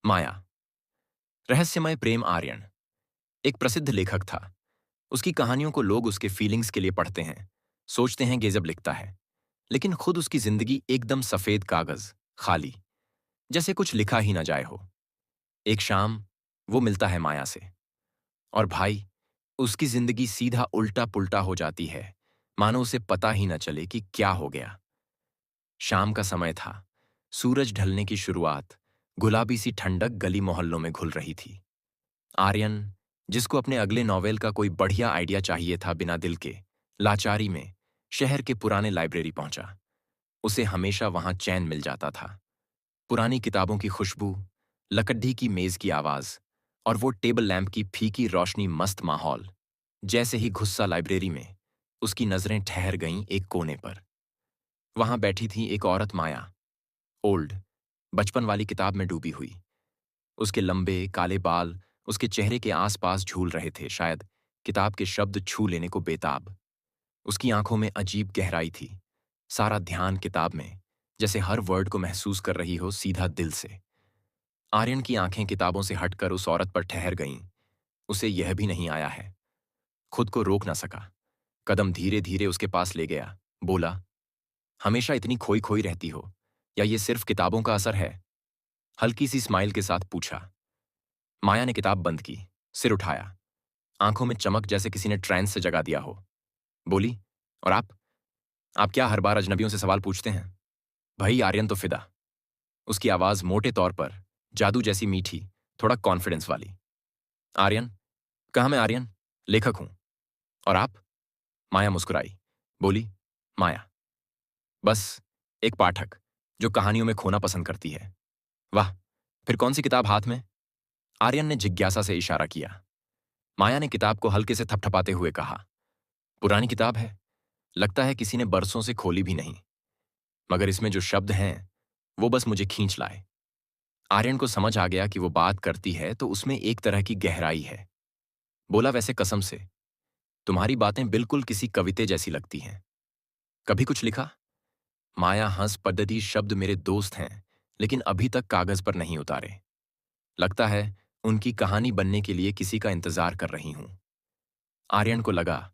माया। रहस्यमय प्रेम आर्यन एक प्रसिद्ध लेखक था। उसकी कहानियों को लोग उसके फीलिंग्स के लिए पढ़ते हैं, सोचते हैं गजब लिखता है। लेकिन खुद उसकी जिंदगी एकदम सफेद कागज, खाली, जैसे कुछ लिखा ही ना जाए हो। एक शाम वो मिलता है माया से, और भाई, उसकी जिंदगी सीधा उल्टा पुल्टा हो जाती है, मानो उसे पता ही ना चले कि क्या हो गया। शाम का समय था, सूरज ढलने की शुरुआत, गुलाबी सी ठंडक गली मोहल्लों में घुल रही थी। आर्यन, जिसको अपने अगले नॉवेल का कोई बढ़िया आइडिया चाहिए था, बिना दिल के लाचारी में शहर के पुराने लाइब्रेरी पहुंचा। उसे हमेशा वहां चैन मिल जाता था। पुरानी किताबों की खुशबू, लकड़ी की मेज की आवाज और वो टेबल लैंप की फीकी रोशनी, मस्त माहौल। जैसे ही घुस्सा लाइब्रेरी में, उसकी नजरें ठहर गईं एक कोने पर। वहां बैठी थी एक औरत, माया। ओल्ड, बचपन वाली किताब में डूबी हुई। उसके लंबे काले बाल उसके चेहरे के आसपास झूल रहे थे, शायद किताब के शब्द छू लेने को बेताब। उसकी आंखों में अजीब गहराई थी, सारा ध्यान किताब में, जैसे हर वर्ड को महसूस कर रही हो सीधा दिल से। आर्यन की आंखें किताबों से हटकर उस औरत पर ठहर गईं। उसे यह भी नहीं आया है, खुद को रोक ना सका। कदम धीरे धीरे उसके पास ले गया, बोला, हमेशा इतनी खोई खोई रहती हो, या ये सिर्फ किताबों का असर है? हल्की सी स्माइल के साथ पूछा। माया ने किताब बंद की, सिर उठाया, आंखों में चमक जैसे किसी ने ट्रांस से जगा दिया हो। बोली, और आप क्या हर बार अजनबियों से सवाल पूछते हैं? भाई, आर्यन तो फिदा। उसकी आवाज मोटे तौर पर जादू जैसी मीठी, थोड़ा कॉन्फिडेंस वाली। आर्यन? कहाँ मैं आर्यन, लेखक हूं। और आप? माया मुस्कुराई, बोली, माया, बस एक पाठक जो कहानियों में खोना पसंद करती है। वाह, फिर कौन सी किताब हाथ में? आर्यन ने जिज्ञासा से इशारा किया। माया ने किताब को हल्के से थपथपाते हुए कहा, पुरानी किताब है, लगता है किसी ने बरसों से खोली भी नहीं, मगर इसमें जो शब्द हैं वो बस मुझे खींच लाए। आर्यन को समझ आ गया कि वो बात करती है तो उसमें एक तरह की गहराई है। बोला, वैसे कसम से तुम्हारी बातें बिल्कुल किसी कविते जैसी लगती हैं। कभी कुछ लिखा? माया हंस पद्धति, शब्द मेरे दोस्त हैं, लेकिन अभी तक कागज पर नहीं उतारे। लगता है उनकी कहानी बनने के लिए किसी का इंतजार कर रही हूं। आर्यन को लगा,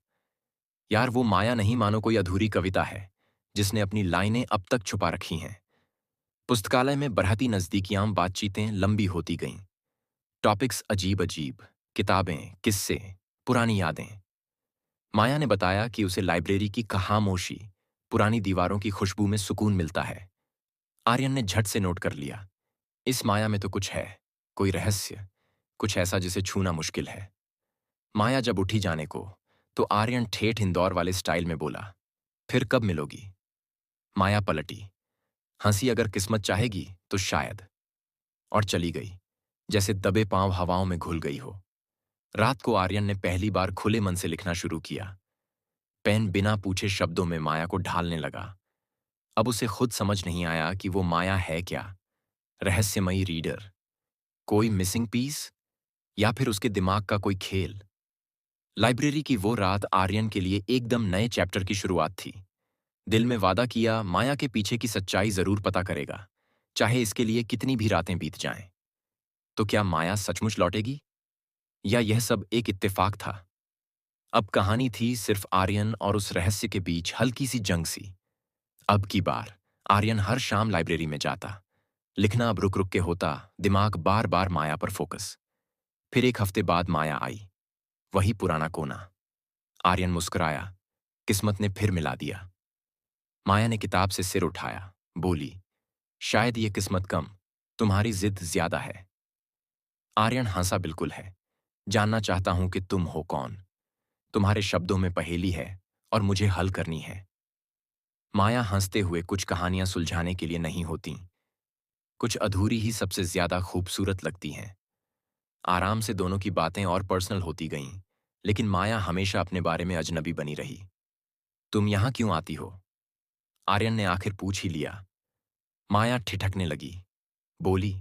यार वो माया नहीं, मानो कोई अधूरी कविता है जिसने अपनी लाइनें अब तक छुपा रखी हैं। पुस्तकालय में बढ़ती नजदीकियां, बातचीतें लंबी होती गईं। टॉपिक्स अजीब अजीब, किताबें, किस्से, पुरानी यादें। माया ने बताया कि उसे लाइब्रेरी की खामोशी, पुरानी दीवारों की खुशबू में सुकून मिलता है। आर्यन ने झट से नोट कर लिया, इस माया में तो कुछ है, कोई रहस्य, कुछ ऐसा जिसे छूना मुश्किल है। माया जब उठी जाने को, तो आर्यन ठेठ इंदौर वाले स्टाइल में बोला, फिर कब मिलोगी? माया पलटी, हंसी, अगर किस्मत चाहेगी तो शायद, और चली गई, जैसे दबे पांव हवाओं में घुल गई हो। रात को आर्यन ने पहली बार खुले मन से लिखना शुरू किया। पेन बिना पूछे शब्दों में माया को ढालने लगा। अब उसे खुद समझ नहीं आया कि वो माया है क्या, रहस्यमयी रीडर, कोई मिसिंग पीस, या फिर उसके दिमाग का कोई खेल। लाइब्रेरी की वो रात आर्यन के लिए एकदम नए चैप्टर की शुरुआत थी। दिल में वादा किया, माया के पीछे की सच्चाई जरूर पता करेगा, चाहे इसके लिए कितनी भी रातें बीत जाएं। तो क्या माया सचमुच लौटेगी, या यह सब एक इत्तेफाक था? अब कहानी थी सिर्फ आर्यन और उस रहस्य के बीच हल्की सी जंग सी। अब की बार आर्यन हर शाम लाइब्रेरी में जाता। लिखना अब रुक रुक के होता, दिमाग बार बार माया पर फोकस। फिर एक हफ्ते बाद माया आई, वही पुराना कोना। आर्यन मुस्कुराया, किस्मत ने फिर मिला दिया। माया ने किताब से सिर उठाया, बोली, शायद ये किस्मत कम, तुम्हारी जिद ज्यादा है। आर्यन हंसा, बिल्कुल है। जानना चाहता हूं कि तुम हो कौन। तुम्हारे शब्दों में पहेली है और मुझे हल करनी है। माया हंसते हुए, कुछ कहानियां सुलझाने के लिए नहीं होती, कुछ अधूरी ही सबसे ज्यादा खूबसूरत लगती हैं। आराम से दोनों की बातें और पर्सनल होती गईं, लेकिन माया हमेशा अपने बारे में अजनबी बनी रही। तुम यहां क्यों आती हो? आर्यन ने आखिर पूछ ही लिया। माया ठिठकने लगी, बोली,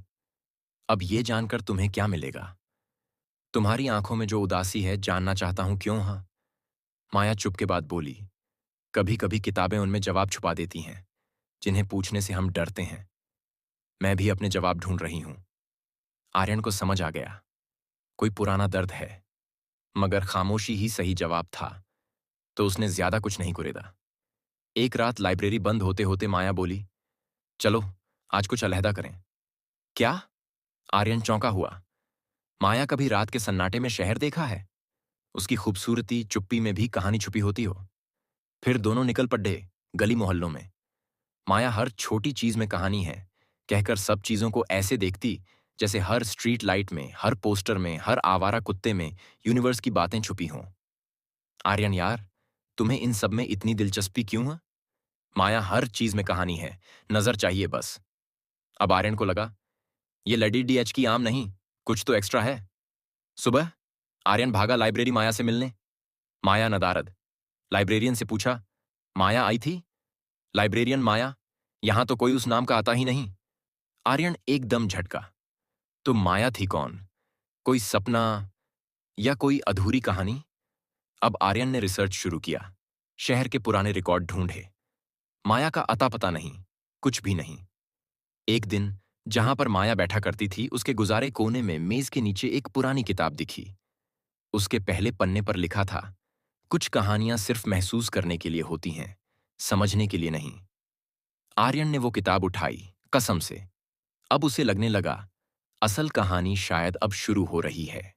अब ये जानकर तुम्हें क्या मिलेगा? तुम्हारी आंखों में जो उदासी है, जानना चाहता हूं क्यों? हाँ। माया चुप के बाद बोली, कभी कभी किताबें उनमें जवाब छुपा देती हैं जिन्हें पूछने से हम डरते हैं। मैं भी अपने जवाब ढूंढ रही हूं। आर्यन को समझ आ गया, कोई पुराना दर्द है। मगर खामोशी ही सही जवाब था, तो उसने ज्यादा कुछ नहीं कुरेदा। एक रात लाइब्रेरी बंद होते होते माया बोली, चलो आज कुछ अलहदा करें। क्या? आर्यन चौंका हुआ। माया कभी रात के सन्नाटे में शहर देखा है? उसकी खूबसूरती चुप्पी में भी कहानी छुपी होती हो। फिर दोनों निकल पड़े गली मोहल्लों में। माया हर छोटी चीज में कहानी है कहकर सब चीजों को ऐसे देखती जैसे हर स्ट्रीट लाइट में, हर पोस्टर में, हर आवारा कुत्ते में यूनिवर्स की बातें छुपी हों। आर्यन यार, तुम्हें इन सब में इतनी दिलचस्पी क्यों है? माया हर चीज में कहानी है, नजर चाहिए बस। अब आर्यन को लगा, ये लड़ी डीएच की आम नहीं, कुछ तो एक्स्ट्रा है। सुबह आर्यन भागा लाइब्रेरी माया से मिलने। माया नदारद। लाइब्रेरियन से पूछा, माया आई थी? लाइब्रेरियन, माया? यहां तो कोई उस नाम का आता ही नहीं। आर्यन एकदम झटका। तो माया थी कौन? कोई सपना या कोई अधूरी कहानी? अब आर्यन ने रिसर्च शुरू किया, शहर के पुराने रिकॉर्ड ढूंढे। माया का अता पता नहीं, कुछ भी नहीं। एक दिन जहां पर माया बैठा करती थी, उसके गुजारे कोने में मेज के नीचे एक पुरानी किताब दिखी। उसके पहले पन्ने पर लिखा था, कुछ कहानियां सिर्फ महसूस करने के लिए होती हैं, समझने के लिए नहीं। आर्यन ने वो किताब उठाई, कसम से। अब उसे लगने लगा, असल कहानी शायद अब शुरू हो रही है।